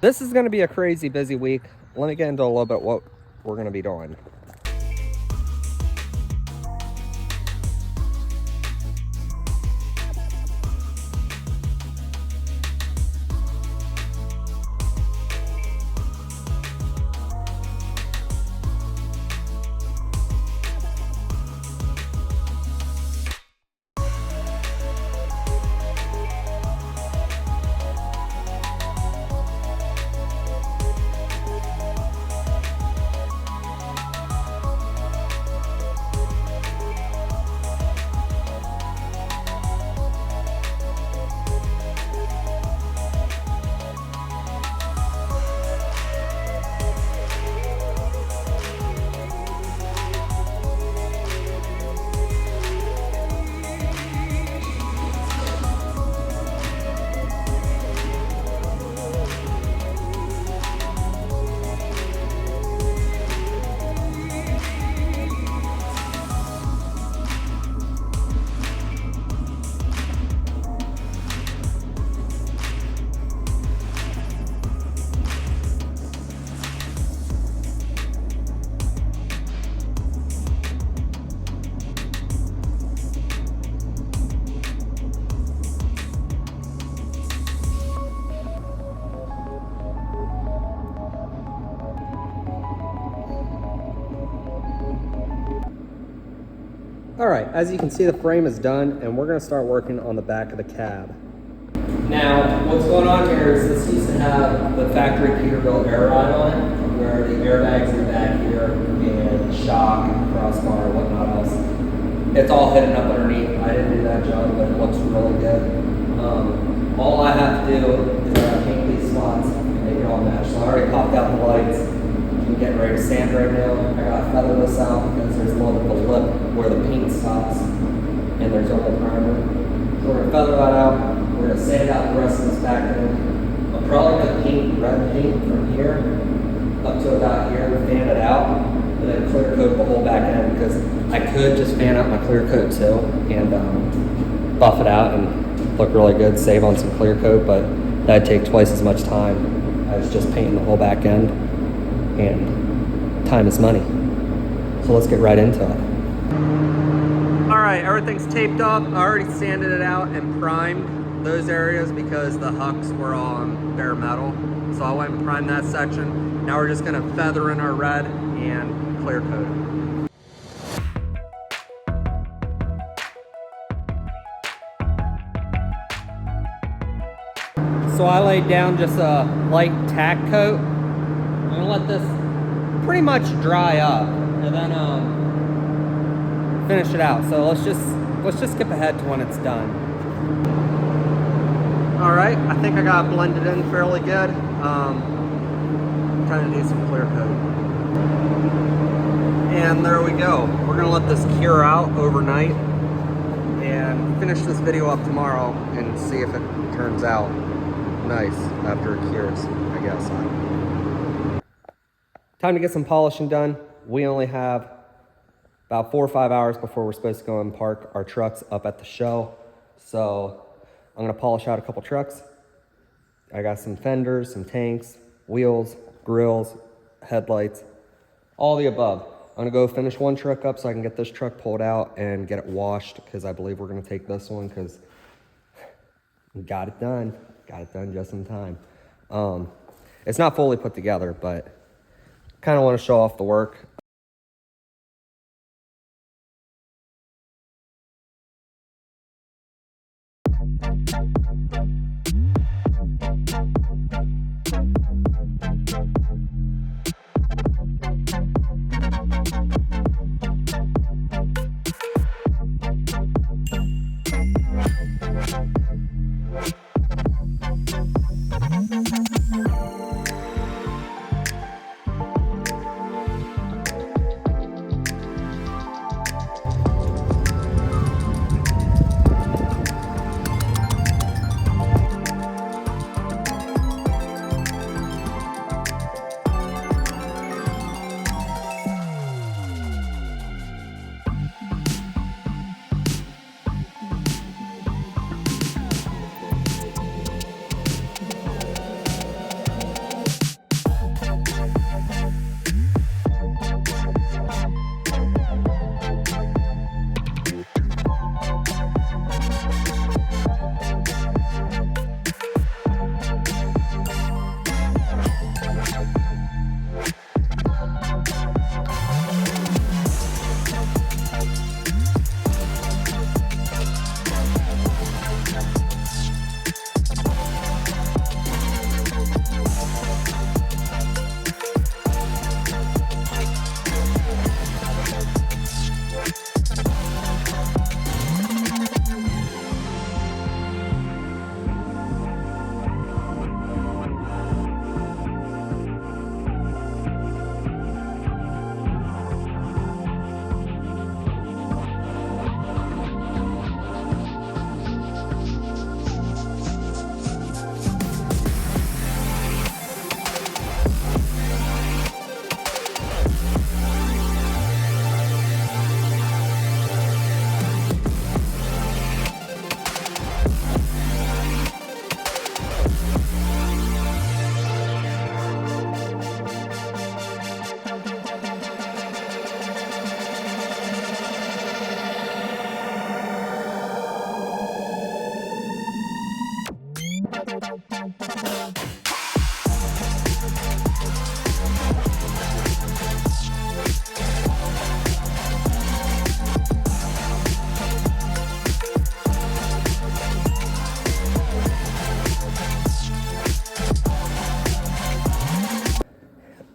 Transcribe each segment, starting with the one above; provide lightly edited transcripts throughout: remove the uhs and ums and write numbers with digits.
This is going to be a crazy busy week. Let me get into a little bit what we're going to be doing. All right, as you can see, the frame is done, and we're gonna start working on the back of the cab. Now, what's going on here is this used to have the factory Peterbilt Air Ride on it, where the airbags are back here, and shock, crossbar, whatnot else. It's all hidden up underneath. I didn't do that job, but it looks really good. All I have to do is paint these spots and make it all match. So I already popped out the lights. I'm getting ready to sand right now. I gotta feather this out because there's a little bit of a lip where the paint stops and there's only primer. So we're gonna feather that out. We're gonna sand out the rest of this back end. I'm probably gonna paint red paint from here up to about here and fan it out, and then clear coat the whole back end, because I could just fan out my clear coat too and buff it out and look really good, save on some clear coat, but that'd take twice as much time as just painting the whole back end, and time is money. So let's get right into it. All right, everything's taped up. I already sanded it out and primed those areas because the hucks were all on bare metal. So I went and primed that section. Now we're just gonna feather in our red and clear coat it. So I laid down just a light tack coat. I'm gonna let this pretty much dry up and then finish it out. So let's just skip ahead to when it's done. All right, I think I got it blended in fairly good. Kind of need some clear coat. And there we go. We're gonna let this cure out overnight and finish this video up tomorrow and see if it turns out nice after it cures, I guess. Time to get some polishing done. We only have about 4 or 5 hours before we're supposed to go and park our trucks up at the show. So I'm gonna polish out a couple trucks. I got some fenders, some tanks, wheels, grills, headlights, all the above. I'm gonna go finish one truck up so I can get this truck pulled out and get it washed, because I believe we're gonna take this one because we got it done. Got it done just in time. It's not fully put together, but kind of want to show off the work.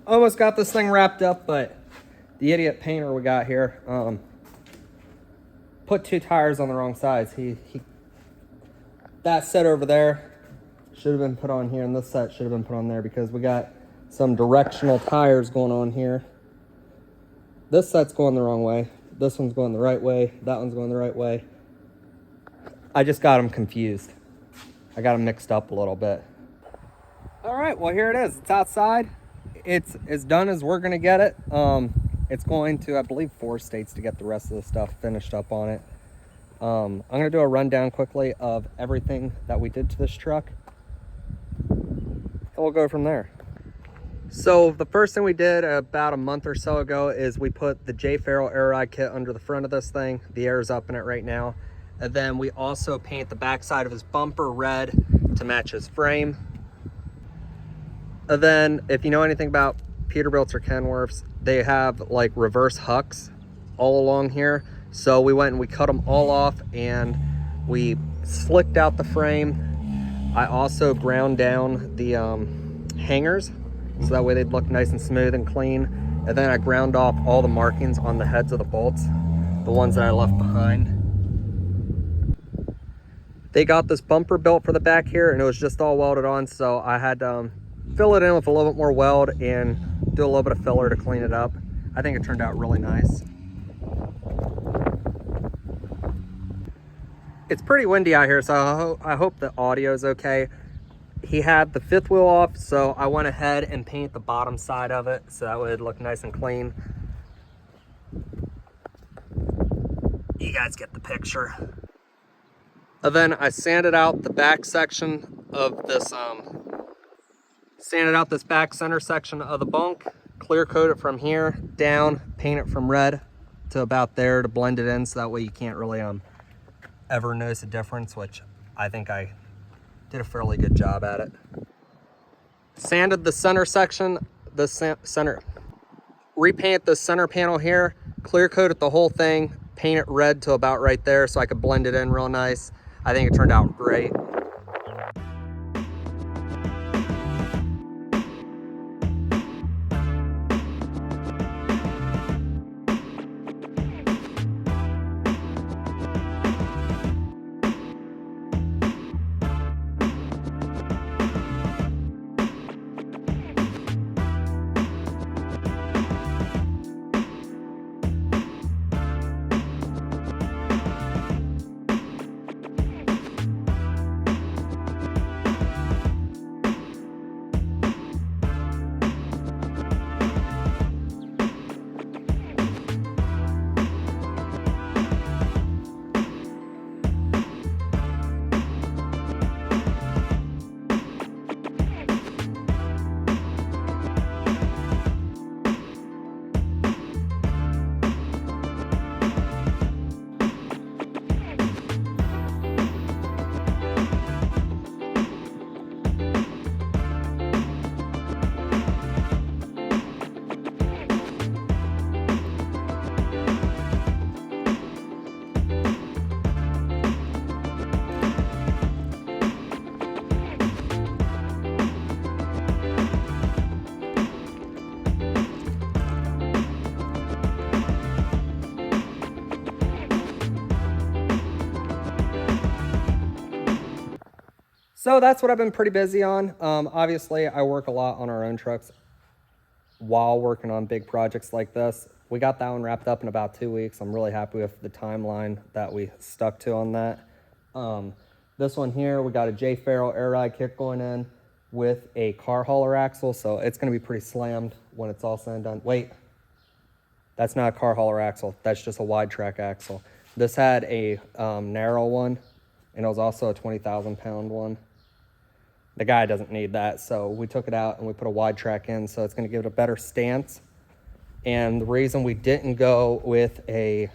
almost got this thing wrapped up, but the idiot painter we got here put 2 tires on the wrong sides. That set over there should have been put on here, and this set should have been put on there because we got some directional tires going on here. This set's going the wrong way. This one's going the right way. That one's going the right way. I just got them confused. I got them mixed up a little bit. All right, well, here it is. It's outside. It's as done as we're gonna get it. It's going to, I believe, 4 states to get the rest of the stuff finished up on it. I'm gonna do a rundown quickly of everything that we did to this truck, and we'll go from there. So the first thing we did about a month or so ago is we put the J Ferrel Air Ride kit under the front of this thing. The air's up in it right now. And then we also paint the backside of his bumper red to match his frame. And then if you know anything about Peterbilts or Kenworths, they have like reverse hucks all along here. So we went and we cut them all off and we slicked out the frame. I also ground down the hangers so that way they'd look nice and smooth and clean. And then I ground off all the markings on the heads of the bolts, the ones that I left behind. They got this bumper built for the back here and it was just all welded on, so I had to fill it in with a little bit more weld and do a little bit of filler to clean it up. I think it turned out really nice. It's pretty windy out here, so I hope the audio is okay. He had the 5th wheel off, so I went ahead and painted the bottom side of it so that way it'd look nice and clean. You guys get the picture. And then I sanded out the back section of this, sanded out this back center section of the bunk, clear coat it from here down, paint it from red to about there to blend it in so that way you can't really ever notice a difference, which I think I did a fairly good job at it. Sanded the center section, repaint the center panel here, clear coated the whole thing, paint it red to about right there so I could blend it in real nice. I think it turned out great. So that's what I've been pretty busy on. Obviously, I work a lot on our own trucks while working on big projects like this. We got that one wrapped up in about 2 weeks. I'm really happy with the timeline that we stuck to on that. This one here, we got a J Ferrel Air Ride kit going in with a car hauler axle, so it's going to be pretty slammed when it's all said and done. Wait, that's not a car hauler axle. That's just a wide track axle. This had a narrow one, and it was also a 20,000 pound one. The guy doesn't need that, so we took it out and we put a wide track in, so it's going to give it a better stance. And the reason we didn't go with a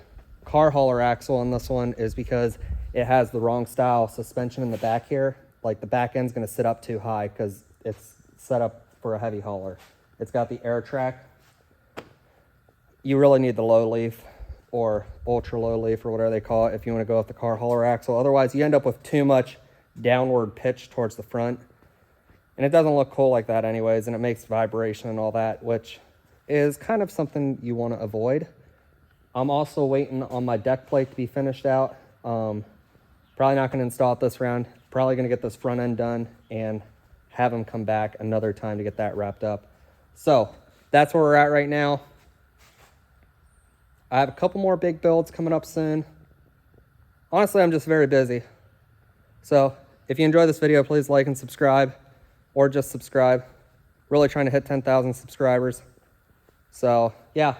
car hauler axle on this one is because it has the wrong style suspension in the back here. Like the back end's going to sit up too high because it's set up for a heavy hauler. It's got the air track. You really need the low leaf or ultra low leaf or whatever they call it if you want to go with the car hauler axle. Otherwise, you end up with too much downward pitch towards the front. And it doesn't look cool like that anyways, and it makes vibration and all that, which is kind of something you want to avoid. I'm also waiting on my deck plate to be finished out. Probably not going to install it this round. Probably going to get this front end done and have them come back another time to get that wrapped up. So that's where we're at right now. I have a couple more big builds coming up soon. Honestly, I'm just very busy. So if you enjoyed this video, please like and subscribe, or just subscribe. Really trying to hit 10,000 subscribers. So yeah,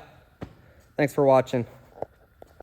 thanks for watching.